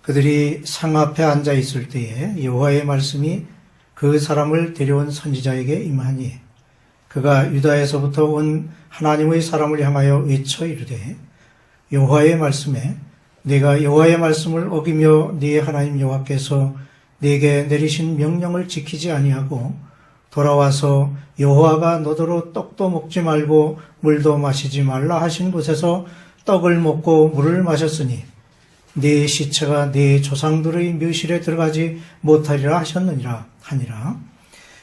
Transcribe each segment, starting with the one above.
그들이 상 앞에 앉아 있을 때에 여호와의 말씀이 그 사람을 데려온 선지자에게 임하니 그가 유다에서부터 온 하나님의 사람을 향하여 외쳐 이르되 여호와의 말씀에 내가 여호와의 말씀을 어기며 네 하나님 여호와께서 네게 내리신 명령을 지키지 아니하고 돌아와서 여호와가 너더러 떡도 먹지 말고 물도 마시지 말라 하신 곳에서 떡을 먹고 물을 마셨으니 네 시체가 네 조상들의 묘실에 들어가지 못하리라 하셨느니라 하니라.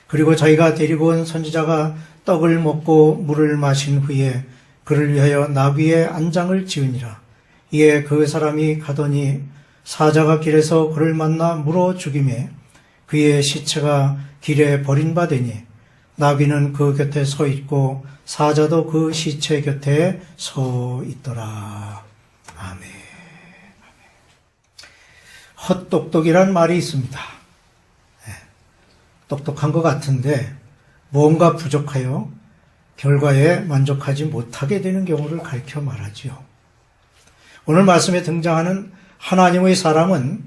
그리고 자기가 데리고 온 선지자가 떡을 먹고 물을 마신 후에 그를 위하여 나귀의 안장을 지으니라. 이에 그 사람이 가더니 사자가 길에서 그를 만나 물어 죽이매 그의 시체가 길에 버림받으니 나귀는 그 곁에 서 있고 사자도 그 시체 곁에 서 있더라. 아멘. 헛똑똑이란 말이 있습니다. 똑똑한 것 같은데 무언가 부족하여 결과에 만족하지 못하게 되는 경우를 가리켜 말하지요. 오늘 말씀에 등장하는 하나님의 사람은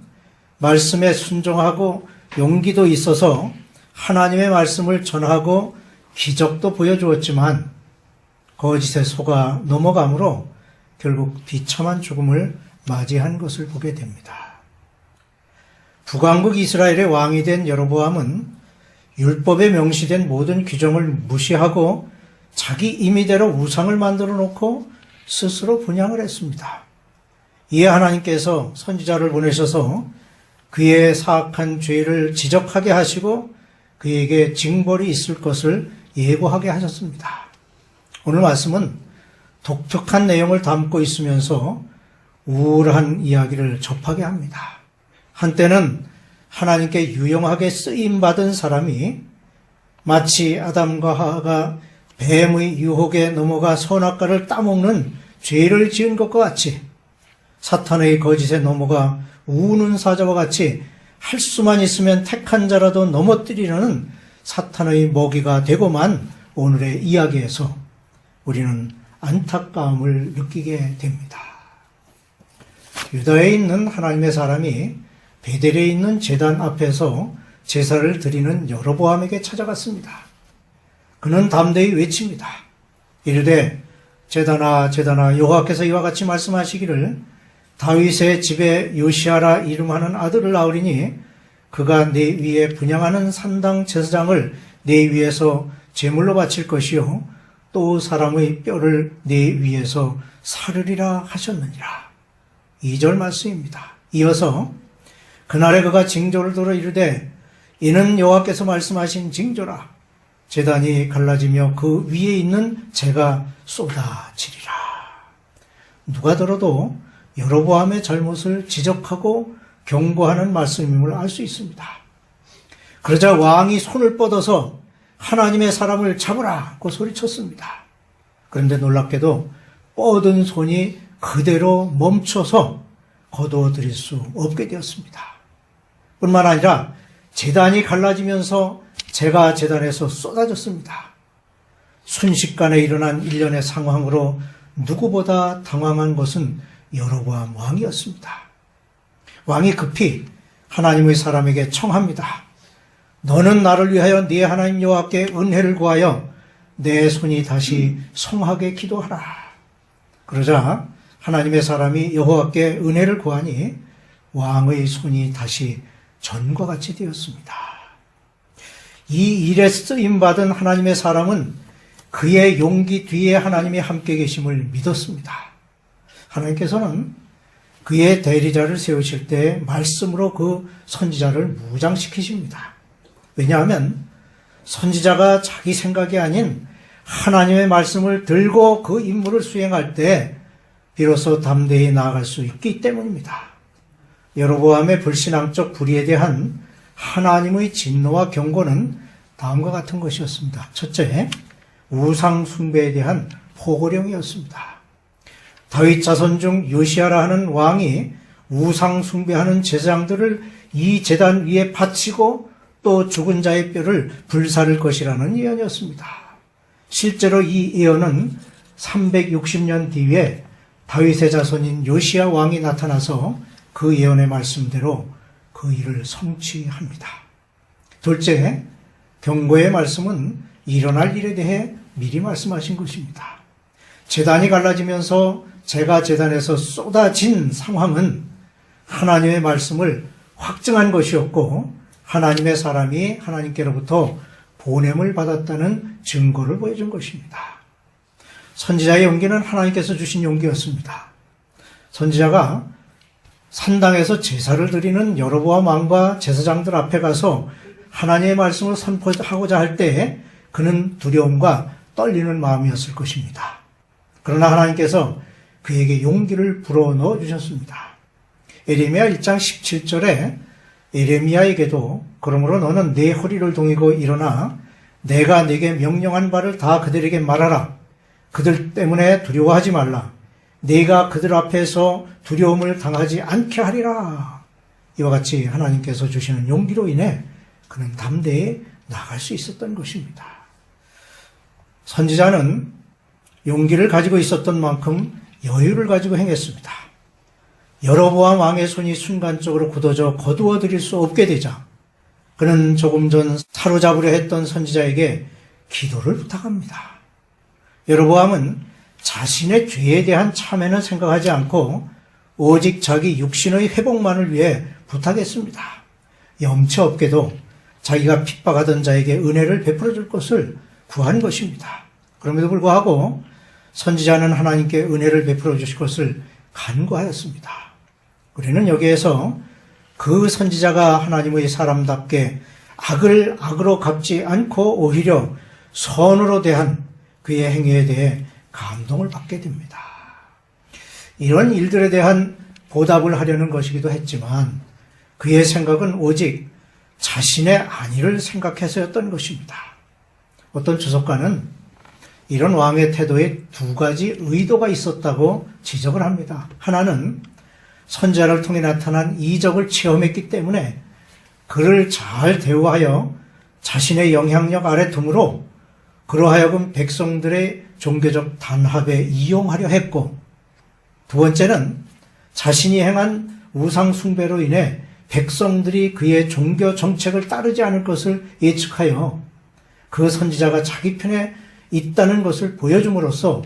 말씀에 순종하고 용기도 있어서 하나님의 말씀을 전하고 기적도 보여주었지만 거짓에 속아 넘어감으로 결국 비참한 죽음을 맞이한 것을 보게 됩니다. 북왕국 이스라엘의 왕이 된 여로보암은 율법에 명시된 모든 규정을 무시하고 자기 임의대로 우상을 만들어 놓고 스스로 분향을 했습니다. 이에 하나님께서 선지자를 보내셔서 그의 사악한 죄를 지적하게 하시고 그에게 징벌이 있을 것을 예고하게 하셨습니다. 오늘 말씀은 독특한 내용을 담고 있으면서 우울한 이야기를 접하게 합니다. 한때는 하나님께 유용하게 쓰임받은 사람이 마치 아담과 하와가 뱀의 유혹에 넘어가 선악과를 따먹는 죄를 지은 것과 같이 사탄의 거짓에 넘어가 우는 사자와 같이 할 수만 있으면 택한 자라도 넘어뜨리려는 사탄의 먹이가 되고만 오늘의 이야기에서 우리는 안타까움을 느끼게 됩니다. 유다에 있는 하나님의 사람이 베델에 있는 제단 앞에서 제사를 드리는 여로보암에게 찾아갔습니다. 그는 담대히 외칩니다. 이르되 제단아 제단아 여호와께서 이와 같이 말씀하시기를 다윗의 집에 요시아라 이름하는 아들을 낳으리니 그가 내 위에 분향하는 산당 제사장을 내 위에서 제물로 바칠 것이요 또 사람의 뼈를 내 위에서 사르리라 하셨느니라. 2절 말씀입니다. 이어서 그날에 그가 징조를 들어 이르되 이는 여호와께서 말씀하신 징조라. 제단이 갈라지며 그 위에 있는 재가 쏟아지리라. 누가 들어도 여로보암의 잘못을 지적하고 경고하는 말씀임을 알 수 있습니다. 그러자 왕이 손을 뻗어서 하나님의 사람을 잡으라고 소리쳤습니다. 그런데 놀랍게도 뻗은 손이 그대로 멈춰서 거두어들일 수 없게 되었습니다. 뿐만 아니라 제단이 갈라지면서 재가 제단에서 쏟아졌습니다. 순식간에 일어난 일련의 상황으로 누구보다 당황한 것은 여로보암 왕이었습니다. 왕이 급히 하나님의 사람에게 청합니다. 너는 나를 위하여 네 하나님 여호와께 은혜를 구하여 내 손이 다시 성하게 기도하라. 그러자 하나님의 사람이 여호와께 은혜를 구하니 왕의 손이 다시 전과 같이 되었습니다. 이 일에 쓰임받은 하나님의 사람은 그의 용기 뒤에 하나님이 함께 계심을 믿었습니다. 하나님께서는 그의 대리자를 세우실 때 말씀으로 그 선지자를 무장시키십니다. 왜냐하면 선지자가 자기 생각이 아닌 하나님의 말씀을 들고 그 임무를 수행할 때 비로소 담대히 나아갈 수 있기 때문입니다. 여로보암의 불신앙적 불의에 대한 하나님의 진노와 경고는 다음과 같은 것이었습니다. 첫째, 우상 숭배에 대한 포고령이었습니다. 다윗 자손 중 요시아라 하는 왕이 우상 숭배하는 제사장들을 이 제단 위에 바치고 또 죽은 자의 뼈를 불사를 것이라는 예언이었습니다. 실제로 이 예언은 360년 뒤에 다윗의 자손인 요시아 왕이 나타나서 그 예언의 말씀대로 그 일을 성취합니다. 둘째, 경고의 말씀은 일어날 일에 대해 미리 말씀하신 것입니다. 제단이 갈라지면서 제가 제단에서 쏟아진 상황은 하나님의 말씀을 확증한 것이었고 하나님의 사람이 하나님께로부터 보냄을 받았다는 증거를 보여준 것입니다. 선지자의 용기는 하나님께서 주신 용기였습니다. 선지자가 산당에서 제사를 드리는 여로보암 왕과 제사장들 앞에 가서 하나님의 말씀을 선포하고자 할 때 그는 두려움과 떨리는 마음이었을 것입니다. 그러나 하나님께서 그에게 용기를 불어넣어 주셨습니다. 에레미야 1장 17절에 에레미야에게도 그러므로 너는 내 허리를 동이고 일어나 내가 네게 명령한 바를 다 그들에게 말하라. 그들 때문에 두려워하지 말라. 네가 그들 앞에서 두려움을 당하지 않게 하리라. 이와 같이 하나님께서 주시는 용기로 인해 그는 담대히 나갈 수 있었던 것입니다. 선지자는 용기를 가지고 있었던 만큼 여유를 가지고 행했습니다. 여로보암 왕의 손이 순간적으로 굳어져 거두어 들일 수 없게 되자 그는 조금 전 사로잡으려 했던 선지자에게 기도를 부탁합니다. 여로보암은 자신의 죄에 대한 참회는 생각하지 않고 오직 자기 육신의 회복만을 위해 부탁했습니다. 염치 없게도 자기가 핍박하던 자에게 은혜를 베풀어 줄 것을 구한 것입니다. 그럼에도 불구하고 선지자는 하나님께 은혜를 베풀어 주실 것을 간구하였습니다. 우리는 여기에서 그 선지자가 하나님의 사람답게 악을 악으로 갚지 않고 오히려 선으로 대한 그의 행위에 대해 감동을 받게 됩니다. 이런 일들에 대한 보답을 하려는 것이기도 했지만 그의 생각은 오직 자신의 안위를 생각해서였던 것입니다. 어떤 주석가는 이런 왕의 태도에 두 가지 의도가 있었다고 지적을 합니다. 하나는 선지자를 통해 나타난 이적을 체험했기 때문에 그를 잘 대우하여 자신의 영향력 아래 둠으로 그러하여금 백성들의 종교적 단합에 이용하려 했고, 두 번째는 자신이 행한 우상 숭배로 인해 백성들이 그의 종교 정책을 따르지 않을 것을 예측하여 그 선지자가 자기 편에 있다는 것을 보여줌으로써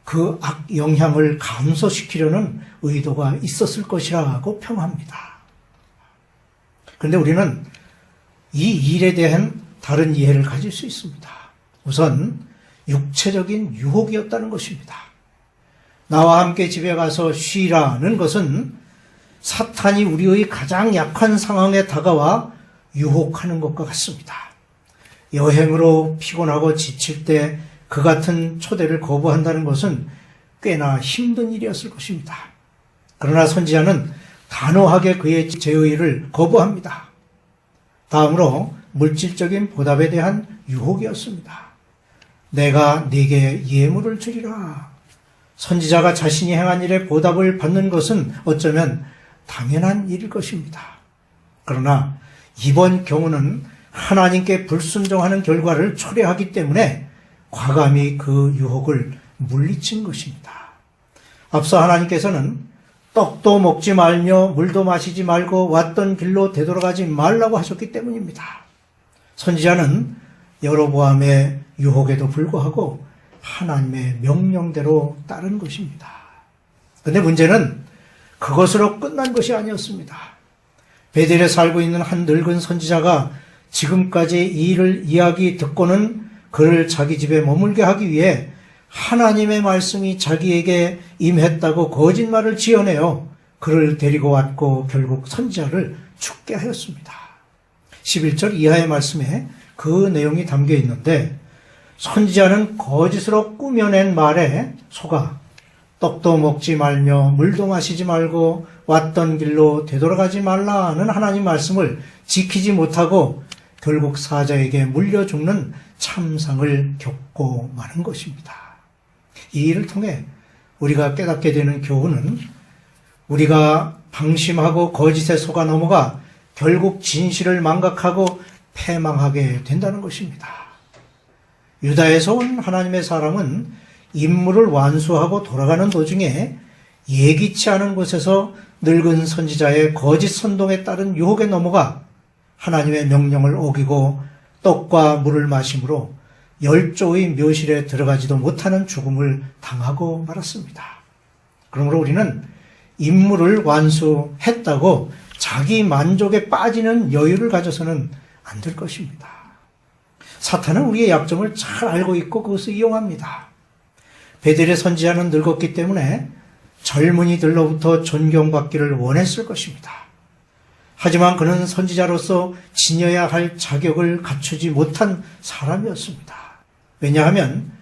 그 악 영향을 감소시키려는 의도가 있었을 것이라고 평합니다. 그런데 우리는 이 일에 대한 다른 이해를 가질 수 있습니다. 우선 육체적인 유혹이었다는 것입니다. 나와 함께 집에 가서 쉬라는 것은 사탄이 우리의 가장 약한 상황에 다가와 유혹하는 것과 같습니다. 여행으로 피곤하고 지칠 때 그 같은 초대를 거부한다는 것은 꽤나 힘든 일이었을 것입니다. 그러나 선지자는 단호하게 그의 제의를 거부합니다. 다음으로 물질적인 보답에 대한 유혹이었습니다. 내가 네게 예물을 주리라. 선지자가 자신이 행한 일에 보답을 받는 것은 어쩌면 당연한 일일 것입니다. 그러나 이번 경우는 하나님께 불순종하는 결과를 초래하기 때문에 과감히 그 유혹을 물리친 것입니다. 앞서 하나님께서는 떡도 먹지 말며 물도 마시지 말고 왔던 길로 되돌아가지 말라고 하셨기 때문입니다. 선지자는 여로보암의 유혹에도 불구하고 하나님의 명령대로 따른 것입니다. 그런데 문제는 그것으로 끝난 것이 아니었습니다. 베델에 살고 있는 한 늙은 선지자가 지금까지 이 일을 이야기 듣고는 그를 자기 집에 머물게 하기 위해 하나님의 말씀이 자기에게 임했다고 거짓말을 지어내어 그를 데리고 왔고 결국 선지자를 죽게 하였습니다. 11절 이하의 말씀에 그 내용이 담겨 있는데 선지자는 거짓으로 꾸며낸 말에 속아 떡도 먹지 말며 물도 마시지 말고 왔던 길로 되돌아가지 말라는 하나님 말씀을 지키지 못하고 결국 사자에게 물려 죽는 참상을 겪고 마는 것입니다. 이 일을 통해 우리가 깨닫게 되는 교훈은 우리가 방심하고 거짓에 속아 넘어가 결국 진실을 망각하고 패망하게 된다는 것입니다. 유다에서 온 하나님의 사람은 임무를 완수하고 돌아가는 도중에 예기치 않은 곳에서 늙은 선지자의 거짓 선동에 따른 유혹에 넘어가 하나님의 명령을 어기고 떡과 물을 마심으로 열조의 묘실에 들어가지도 못하는 죽음을 당하고 말았습니다. 그러므로 우리는 임무를 완수했다고 자기 만족에 빠지는 여유를 가져서는 안 될 것입니다. 사탄은 우리의 약점을 잘 알고 있고 그것을 이용합니다. 베델의 선지자는 늙었기 때문에 젊은이들로부터 존경받기를 원했을 것입니다. 하지만 그는 선지자로서 지녀야 할 자격을 갖추지 못한 사람이었습니다. 왜냐하면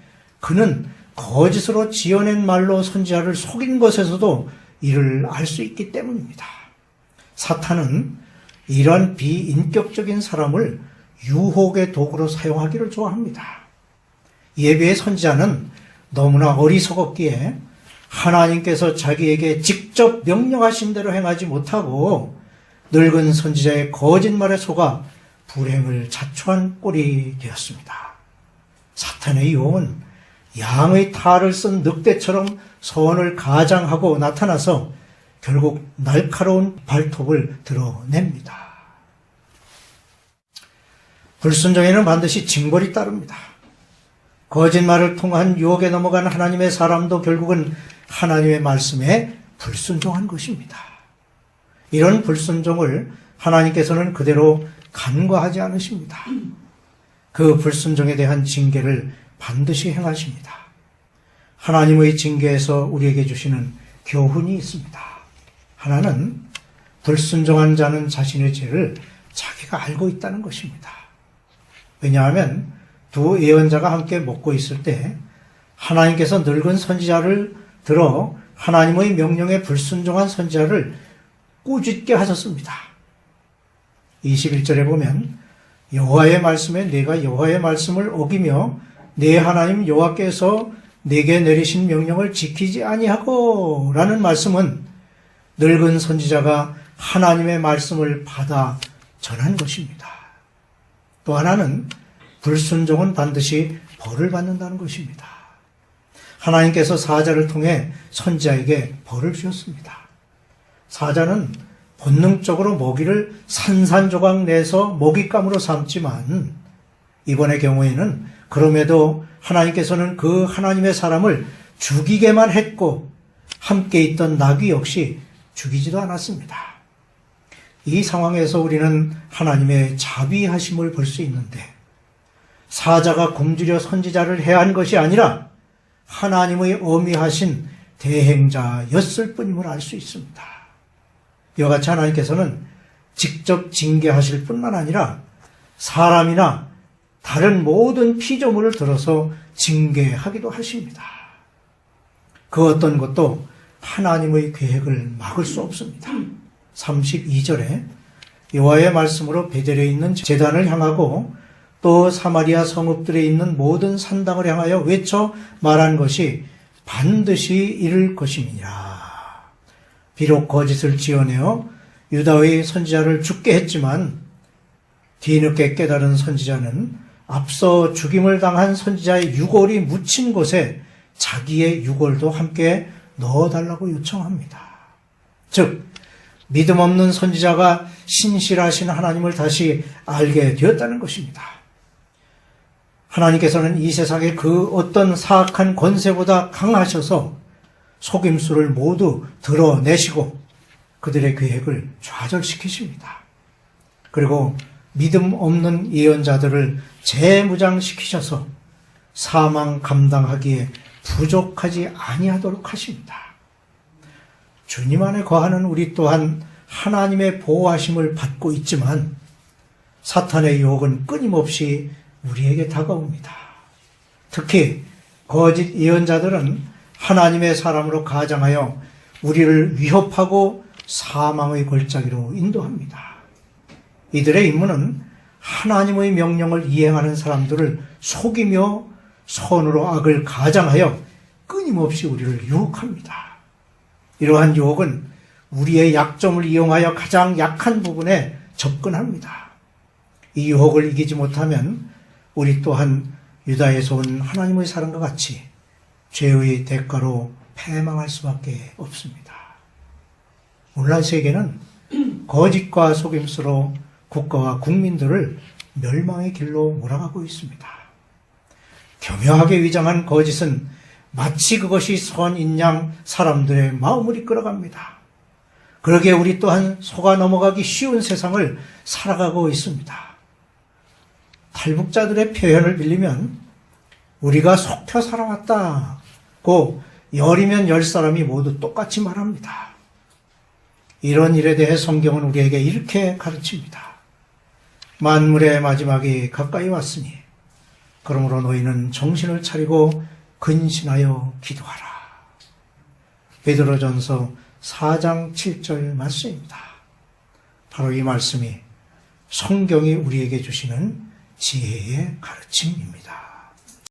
그는 거짓으로 지어낸 말로 선지자를 속인 것에서도 이를 알 수 있기 때문입니다. 사탄은 이런 비인격적인 사람을 유혹의 도구로 사용하기를 좋아합니다. 이에 비해 선지자는 너무나 어리석었기에 하나님께서 자기에게 직접 명령하신 대로 행하지 못하고 늙은 선지자의 거짓말에 속아 불행을 자초한 꼴이 되었습니다. 사탄의 유혹은 양의 탈을 쓴 늑대처럼 선을 가장하고 나타나서 결국 날카로운 발톱을 드러냅니다. 불순종에는 반드시 징벌이 따릅니다. 거짓말을 통한 유혹에 넘어간 하나님의 사람도 결국은 하나님의 말씀에 불순종한 것입니다. 이런 불순종을 하나님께서는 그대로 간과하지 않으십니다. 그 불순종에 대한 징계를 반드시 행하십니다. 하나님의 징계에서 우리에게 주시는 교훈이 있습니다. 하나는 불순종한 자는 자신의 죄를 자기가 알고 있다는 것입니다. 왜냐하면 두 예언자가 함께 먹고 있을 때 하나님께서 늙은 선지자를 들어 하나님의 명령에 불순종한 선지자를 꾸짖게 하셨습니다. 21절에 보면 여호와의 말씀에 내가 여호와의 말씀을 어기며 내 하나님 여호와께서 내게 내리신 명령을 지키지 아니하고 라는 말씀은 늙은 선지자가 하나님의 말씀을 받아 전한 것입니다. 또 하나는 불순종은 반드시 벌을 받는다는 것입니다. 하나님께서 사자를 통해 선지자에게 벌을 주셨습니다. 사자는 본능적으로 먹이를 산산조각 내서 먹잇감으로 삼지만 이번의 경우에는 그럼에도 하나님께서는 그 하나님의 사람을 죽이게만 했고 함께 있던 나귀 역시 죽이지도 않았습니다. 이 상황에서 우리는 하나님의 자비하심을 볼 수 있는데 사자가 굶주려 선지자를 해한 것이 아니라 하나님의 어미하신 대행자였을 뿐임을 알 수 있습니다. 이와 같이 하나님께서는 직접 징계하실 뿐만 아니라 사람이나 다른 모든 피조물을 들어서 징계하기도 하십니다. 그 어떤 것도 하나님의 계획을 막을 수 없습니다. 32절에 여호와의 말씀으로 베델에 있는 제단을 향하고 또 사마리아 성읍들에 있는 모든 산당을 향하여 외쳐 말한 것이 반드시 이룰 것임이니라. 비록 거짓을 지어내어 유다의 선지자를 죽게 했지만 뒤늦게 깨달은 선지자는 앞서 죽임을 당한 선지자의 유골이 묻힌 곳에 자기의 유골도 함께 넣어달라고 요청합니다. 즉 믿음 없는 선지자가 신실하신 하나님을 다시 알게 되었다는 것입니다. 하나님께서는 이 세상의 그 어떤 사악한 권세보다 강하셔서 속임수를 모두 드러내시고 그들의 계획을 좌절시키십니다. 그리고 믿음 없는 예언자들을 재무장시키셔서 사망 감당하기에 부족하지 아니하도록 하십니다. 주님 안에 거하는 우리 또한 하나님의 보호하심을 받고 있지만 사탄의 유혹은 끊임없이 우리에게 다가옵니다. 특히 거짓 예언자들은 하나님의 사람으로 가장하여 우리를 위협하고 사망의 골짜기로 인도합니다. 이들의 임무는 하나님의 명령을 이행하는 사람들을 속이며 선으로 악을 가장하여 끊임없이 우리를 유혹합니다. 이러한 유혹은 우리의 약점을 이용하여 가장 약한 부분에 접근합니다. 이 유혹을 이기지 못하면 우리 또한 유다에서 온 하나님의 사람과 같이 죄의 대가로 패망할 수밖에 없습니다. 오늘날 세계는 거짓과 속임수로 국가와 국민들을 멸망의 길로 몰아가고 있습니다. 교묘하게 위장한 거짓은 마치 그것이 선인 양 사람들의 마음을 이끌어갑니다. 그러기에 우리 또한 속아 넘어가기 쉬운 세상을 살아가고 있습니다. 탈북자들의 표현을 빌리면 우리가 속혀 살아왔다고 열이면 열 사람이 모두 똑같이 말합니다. 이런 일에 대해 성경은 우리에게 이렇게 가르칩니다. 만물의 마지막이 가까이 왔으니 그러므로 너희는 정신을 차리고 근신하여 기도하라. 베드로전서 4장 7절 말씀입니다. 바로 이 말씀이 성경이 우리에게 주시는 지혜의 가르침입니다.